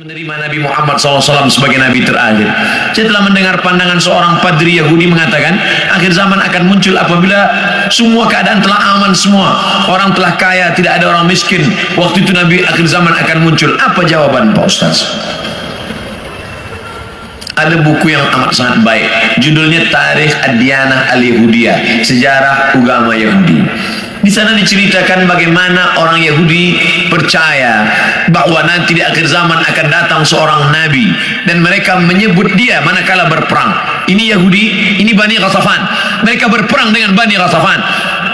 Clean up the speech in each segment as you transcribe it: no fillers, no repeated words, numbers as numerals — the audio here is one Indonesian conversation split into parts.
Menerima Nabi Muhammad SAW sebagai Nabi terakhir. Saya telah mendengar pandangan seorang padri Yahudi mengatakan akhir zaman akan muncul apabila semua keadaan telah aman, semua orang telah kaya, tidak ada orang miskin. Waktu itu Nabi akhir zaman akan muncul. Apa jawaban Pak Ustaz? Ada buku yang amat sangat baik, judulnya Tarikh Ad-Diyanah Al-Yahudiyah, sejarah agama Yahudi. Di sana diceritakan bagaimana orang Yahudi percaya bahwa nanti di akhir zaman akan datang seorang nabi dan mereka menyebut dia manakala berperang. Ini Yahudi, ini Bani Ghatafan. Mereka berperang dengan Bani Ghatafan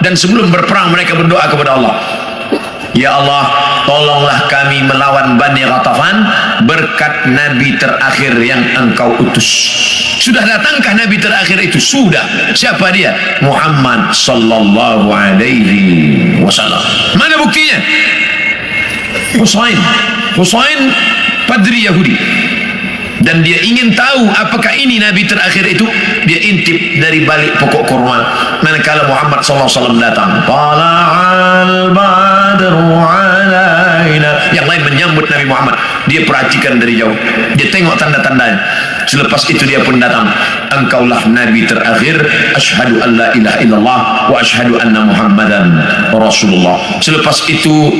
dan sebelum berperang mereka berdoa kepada Allah. Ya Allah, tolonglah kami melawan Bani Ghatafan berkat Nabi terakhir yang Engkau utus. Sudah datangkah Nabi terakhir itu? Sudah. Siapa dia? Muhammad sallallahu alaihi wasallam. Mana buktinya? Husain padri Yahudi. Dan dia ingin tahu apakah ini Nabi terakhir itu. Dia intip dari balik pokok kurma manakala Muhammad SAW datang. Tala'al badru alaina. Yang lain menyambut Nabi Muhammad. Dia perhatikan dari jauh, dia tengok tanda-tandanya. Selepas itu dia pun datang. Engkaulah Nabi terakhir. Asyhadu an la ilaha illallah wa asyhadu anna Muhammadan Rasulullah. Selepas itu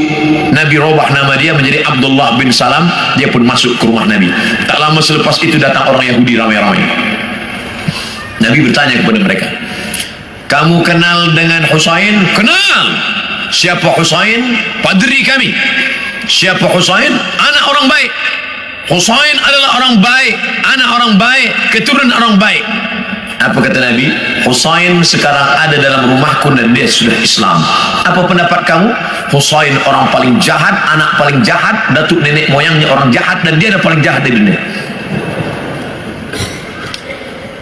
Nabi robah nama dia menjadi Abdullah bin Salam. Dia pun masuk ke rumah Nabi. Tak lama selepas itu datang orang Yahudi ramai-ramai. Nabi bertanya kepada mereka, kamu kenal dengan Husain? Kenal. Siapa Husain? Padri kami. Siapa Husain? Anak orang baik. Husain adalah orang baik, anak orang baik, keturunan orang baik. Apa kata Nabi? Husain sekarang ada dalam rumahku dan dia sudah Islam. Apa pendapat kamu? Husain orang paling jahat, anak paling jahat, datuk nenek moyangnya orang jahat, dan dia adalah paling jahat di dunia.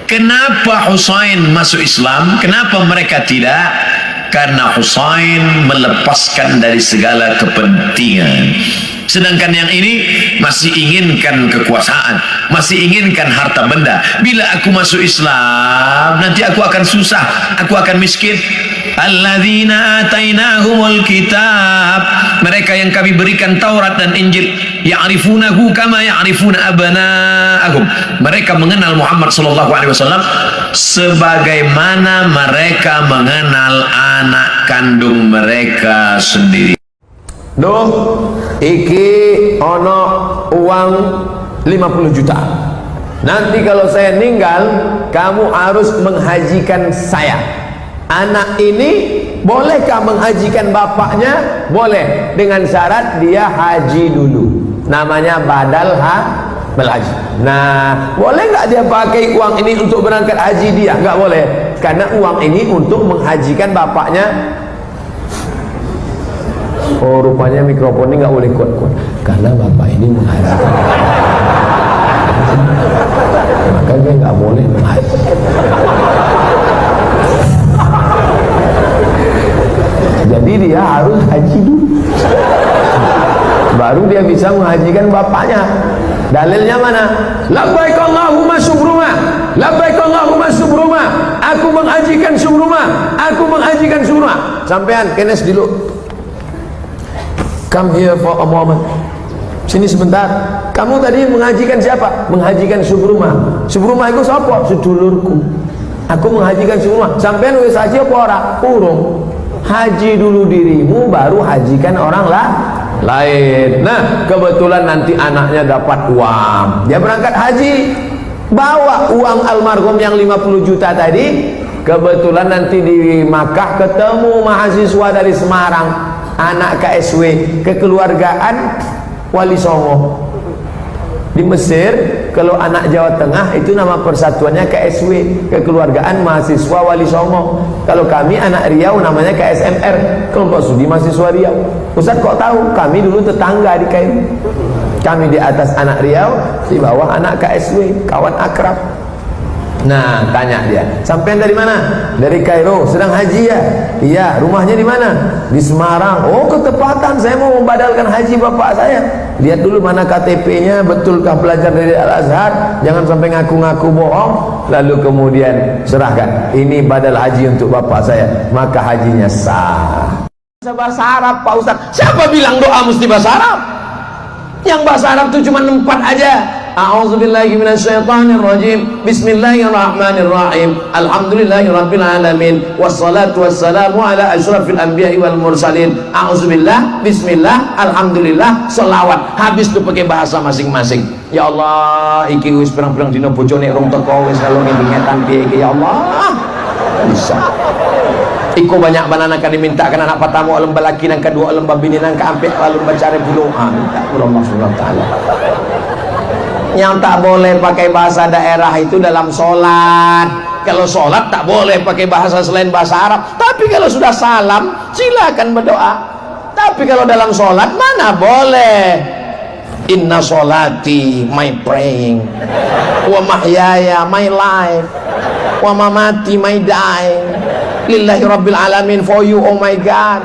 Kenapa Husain masuk Islam? Kenapa mereka tidak? Karena Husain melepaskan dari segala kepentingan. Sedangkan yang ini masih inginkan kekuasaan, masih inginkan harta benda. Bila aku masuk Islam, nanti aku akan susah, aku akan miskin. Alladzina atainahumul kitab, mereka yang kami berikan Taurat dan Injil, ya'rifunahu kama ya'rifuna abna'ahum. Mereka mengenal Muhammad sallallahu alaihi wasallam sebagaimana mereka mengenal anak kandung mereka sendiri. Duh, iki ono uang 50 juta. Nanti kalau saya meninggal, kamu harus menghajikan saya. Anak ini bolehkah menghajikan bapaknya? Boleh, dengan syarat dia haji dulu. Namanya badal haji. Nah, boleh nggak dia pakai uang ini untuk berangkat haji dia? Nggak boleh, karena uang ini untuk menghajikan bapaknya. Oh, rupanya mikrofon ini nggak boleh kuat-kuat karena bapak ini menghajikan, maka dia nggak boleh menghajikan. Jadi dia harus haji dulu, baru dia bisa menghajikan bapaknya. Dalilnya mana? Labbaik Allahumma subruma, labbaik Allahumma subruma. Aku menghajikan subruma, aku menghajikan subruma. Sampean kenes dulu. Come here for a moment. Sini sebentar. Kamu tadi menghajikan siapa? Menghajikan Subruma. Subruma itu siapa? Sedulurku. Aku menghajikan Subruma. Sampean wis haji apa ora? Urung. Haji dulu dirimu, baru hajikan orang lain. Nah, kebetulan nanti anaknya dapat uang, dia berangkat haji, bawa uang almarhum yang 50 juta tadi. Kebetulan nanti di Makkah ketemu mahasiswa dari Semarang, anak KSW, kekeluargaan Wali Songo. Di Mesir, kalau anak Jawa Tengah itu nama persatuannya KSW, kekeluargaan mahasiswa Wali Songo. Kalau kami anak Riau namanya KSMR, kelompok studi mahasiswa Riau. Ustaz kok tahu? Kami dulu tetangga di Kairo. Kami di atas anak Riau, di bawah anak KSW, kawan akrab. Nah, tanya dia, sampean dari mana? Dari Kairo. Sedang haji ya? Iya. Rumahnya di mana? Di Semarang. Oh, ketepatan, saya mau membadalkan haji bapak saya. Lihat dulu mana KTP-nya, betulkah pelajar dari Al-Azhar? Jangan sampai ngaku-ngaku bohong. Lalu kemudian serahkan, ini badal haji untuk bapak saya. Maka hajinya sah. Bahasa Arab Pak Ustaz. Siapa bilang doa mesti bahasa Arab? Yang bahasa Arab tuh cuma 4 aja. A'udzubillahi minasyaitonirrajim. Bismillahirrahmanirrahim. Alhamdulillahirabbil alamin. Wassalatu wassalamu ala asyrafil anbiya'i wal mursalin. A'udzubillah, bismillah, alhamdulillah, selawat. Habis tuh pakai bahasa masing-masing. Ya Allah, iki wis pirang-pirang dina bojone rong teko wis kalau ngetingetan piye iki ya Allah. Bisa. Iku banyak banana kan dimintakan anak patamu alam balaki nang kedua alam babini nang keampek lalu bacare buluhan minta Allah Subhanahu wa taala. Yang tak boleh pakai bahasa daerah itu dalam sholat. Kalau sholat tak boleh pakai bahasa selain bahasa Arab. Tapi kalau sudah salam silakan berdoa. Tapi kalau dalam sholat mana boleh. Inna sholati, my praying, wa mahyaya, my life, wa mamati, my dying, lillahi rabbil alamin, for you, oh my God.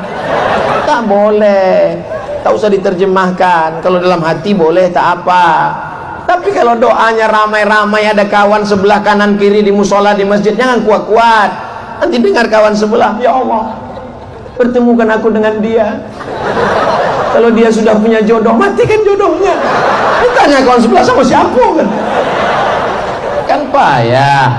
Tak boleh. Tak usah diterjemahkan. Kalau dalam hati boleh tak apa. Tapi kalau doanya ramai-ramai, ada kawan sebelah kanan kiri di musola di masjid, jangan kuat-kuat. Nanti dengar kawan sebelah, ya Allah, pertemukan aku dengan dia. Kalau dia sudah punya jodoh, matikan jodohnya. Ditanya kawan sebelah sama siapa kan? Kan payah.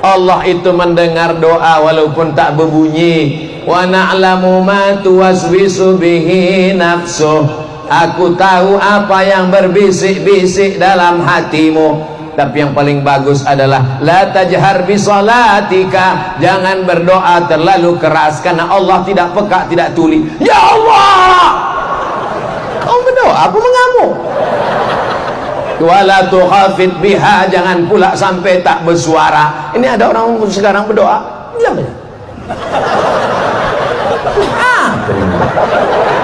Allah itu mendengar doa walaupun tak berbunyi. Wa na'lamu ma tuwaswisu bihi nafsuh. Aku tahu apa yang berbisik-bisik dalam hatimu. Tapi yang paling bagus adalah la tajhar bi salatika. Jangan berdoa terlalu keras karena Allah tidak peka, tidak tuli. Ya Allah, kau berdoa apa mengamuk? Wala tukhafid biha. Jangan pula sampai tak bersuara. Ini ada orang sekarang berdoa diam aja.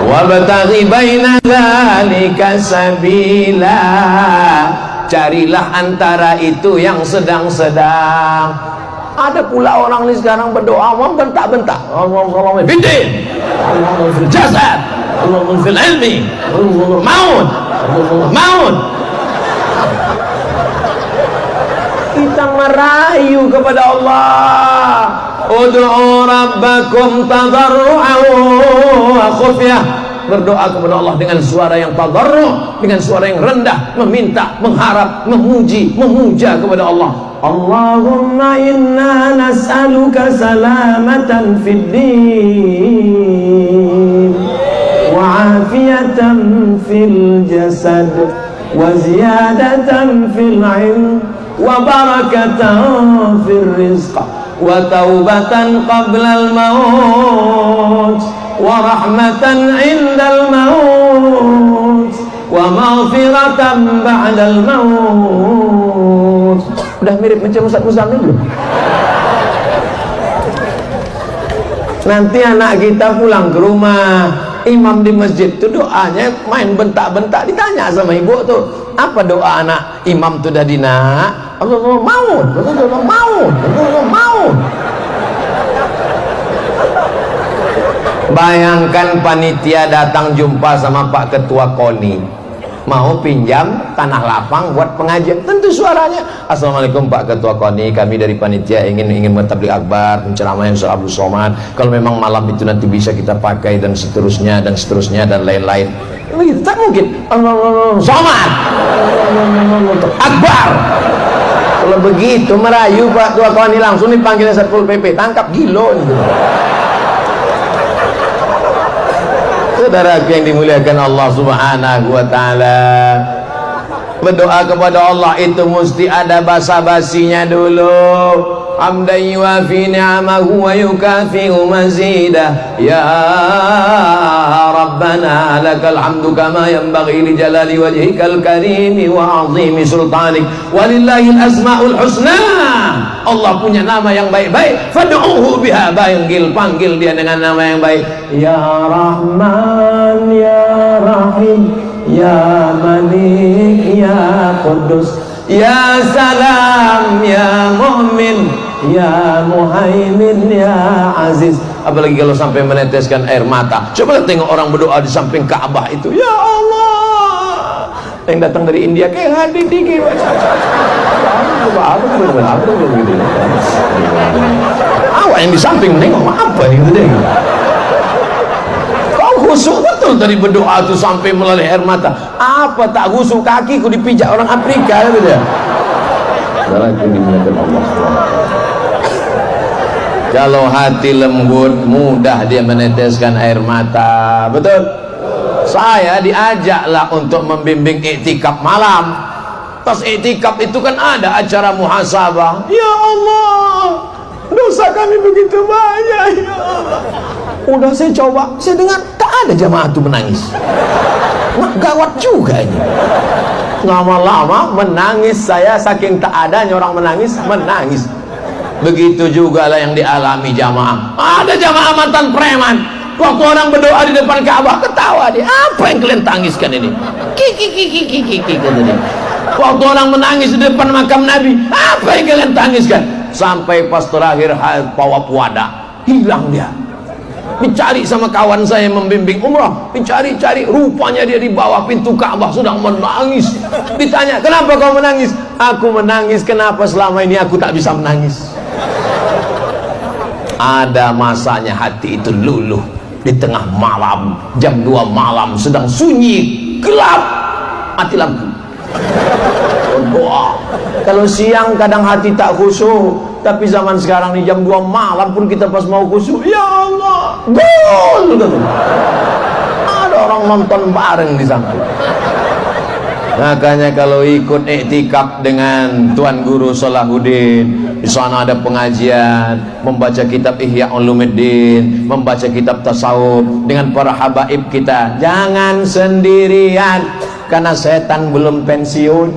Wabtaghi baina dzalika sabila. Carilah antara itu yang sedang-sedang. Ada pula orang ini sekarang berdoa membentak-bentak. Allahumma fiddin, Allahumma fil jasad, Allahumma fil ilmi, Allahumma maut, Allahumma maut. Kita merayu kepada Allah. Ud'u rabbakum tadarru'an wa khufyah. Berdoa kepada Allah dengan suara yang tadarru', dengan suara yang rendah, meminta, mengharap, memuji, memuja kepada Allah. Allahumma inna nas'aluka salamatan fid din wa afiyatan fil jasad wa ziyadatan fil ilm wa barakatan fil rizq wa taubatan qablal maut wa rahmatan indal maut wa maghfiratan ba'dal maut. Udah mirip macam Ustaz Muzamil belum? Nanti anak kita pulang ke rumah, imam di masjid itu doanya main bentak-bentak. Ditanya sama ibu tuh, apa doa anak imam tuh tadi nak? Allah maut, Allah maut, Allah maut. Bayangkan panitia datang jumpa sama Pak Ketua KONI, mau pinjam tanah lapang buat pengajian. Tentu suaranya, assalamualaikum Pak Ketua KONI, kami dari panitia ingin mentablik akbar, penceramahan surah Abdul Somad. Kalau memang malam itu nanti bisa kita pakai dan seterusnya dan lain-lain. Begitu tak mungkin. Somad, akbar. Kalau begitu merayu Pak Ketua KONI langsung dipanggil Satpol PP, tangkap gilo. Saudaraku yang dimuliakan Allah Subhanahu wa taala, berdoa kepada Allah itu mesti ada basa-basinya dulu. Hamdan yuafi ni'amahu wa yukafi'u mazidah. Ya Rabbana lakal hamdu kama yanbaghi li jalali wajhikal karimi wa 'azimi sultanik. Walillahil asmaul husna. Allah punya nama yang baik-baik. Fad'uhu biha, panggil dia dengan nama yang baik. Ya Rahman, Ya Rahim, Ya Malik, Ya Qudus, Ya Salam, Ya Mu'min, Ya Muhaimin, Ya Aziz. Apalagi kalau sampai meneteskan air mata. Coba tengok orang berdoa di samping Ka'bah itu. Ya Allah, yang datang dari India kayak hadir dikit. Awak yang di samping nengok apa itu deh. Kau khusyuk betul tadi berdoa tuh sampai melalui air mata. Apa tak khusyuk, kakiku dipijak orang Afrika gitu ya. Kalau hati lembut, mudah dia meneteskan air mata. Betul? Saya diajaklah untuk membimbing iktikaf malam. Pas iktikaf itu kan ada acara muhasabah. Ya Allah, dosa kami begitu banyak, ya Allah. Udah saya coba, saya dengar tak ada jamaah itu menangis. Nah, gawat juga ini. Lama-lama menangis saya, saking tak adanya orang menangis. Begitu juga lah yang dialami jamaah. Ada jamaah mantan preman, waktu orang berdoa di depan Ka'bah ketawa dia. Apa yang kalian tangiskan ini? Kiki kata dia. Waktu orang menangis di depan makam Nabi, apa yang kalian tangiskan? Sampai pas terakhir Pawap Wada, hilang dia. Dicari sama kawan saya membimbing umrah, dicari-cari, rupanya dia di bawah pintu Ka'bah sedang menangis. Ditanya, kenapa kau menangis? Aku menangis, kenapa selama ini aku tak bisa menangis? Ada masanya hati itu luluh di tengah malam, jam 2 malam, sedang sunyi, gelap, mati lampu. Doa. Kalau siang kadang hati tak khusyuk, tapi zaman sekarang di jam 2 malam pun kita pas mau khusyuk, ya Allah, gol. Ada orang nonton bareng di samping. Makanya kalau ikut iktikaf dengan Tuan Guru Salahuddin, di sana ada pengajian, membaca kitab Ihya Ulumuddin, membaca kitab tasawuf dengan para habaib kita. Jangan sendirian, karena setan belum pensiun.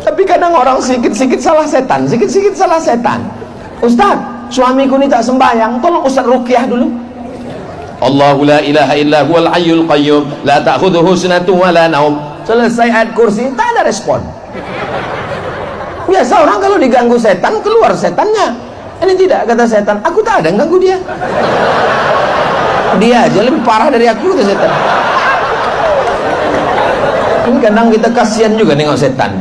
Tapi kadang orang sedikit-sedikit salah setan, sedikit-sedikit salah setan. Ustaz, suamiku ini tak sembahyang, tolong Ustaz ruqyah dulu. Allahu la ilaha illa huwal hayyul qayyum, la ta'khudhuhu sinatun wa la naum. Selesai ayat kursi, tak ada respon. Biasa orang kalau diganggu setan, keluar setannya. Ini tidak, kata setan, aku tak ada ganggu dia. Dia aja lebih parah dari aku, kata setan. Ini kadang kita kasihan juga nengok setan.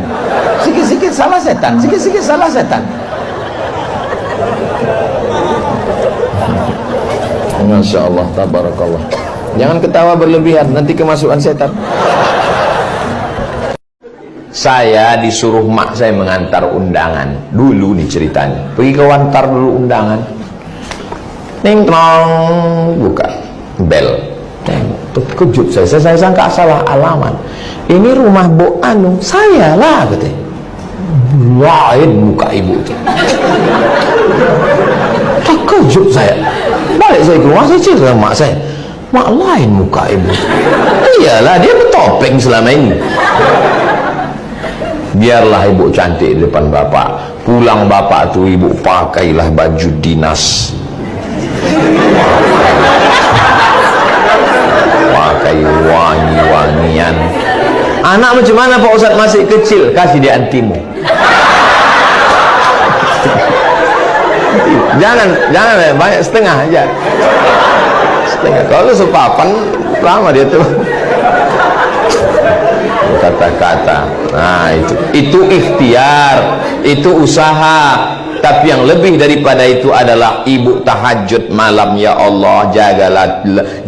Sikit-sikit salah setan, sikit-sikit salah setan. Masya Allah, tabarakallah. Jangan ketawa berlebihan, nanti kemasukan setan. Saya disuruh mak saya mengantar undangan. Dulu nih ceritanya, pergi ke wantar dulu undangan. Ning tong, buka bel. Terkejut saya sangka salah alamat. Ini rumah Bu Anu, saya lah katanya. Lain muka ibu itu. Terkejut saya. Balik saya ke rumah, saya cerita sama mak saya, mak, lain muka ibu. Iyalah, dia bertopeng selama ini. Biarlah ibu cantik di depan bapak. Pulang bapak tuh ibu pakailah baju dinas, pakai wangi-wangian. Anak macam mana Pak Ustadz masih kecil? Kasih dia antimo. Jangan banyak, setengah aja. Setengah. Kalau sepapan lama dia tuh. Kata-kata. Nah, itu ikhtiar, itu usaha. Tapi yang lebih daripada itu adalah ibu tahajud malam, ya Allah,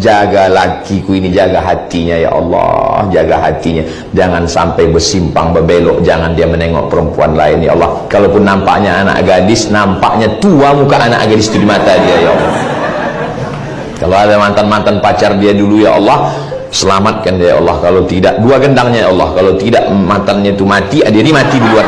jaga lakiku ini, jaga hatinya ya Allah, jaga hatinya, jangan sampai bersimpang berbelok, jangan dia menengok perempuan lain ya Allah. Kalaupun nampaknya anak gadis, nampaknya tua muka anak gadis itu di mata dia ya Allah. Kalau ada mantan pacar dia dulu ya Allah, selamatkan dia ya Allah. Kalau tidak, dua gendangnya ya Allah. Kalau tidak mantannya itu mati, dia ini mati duluan.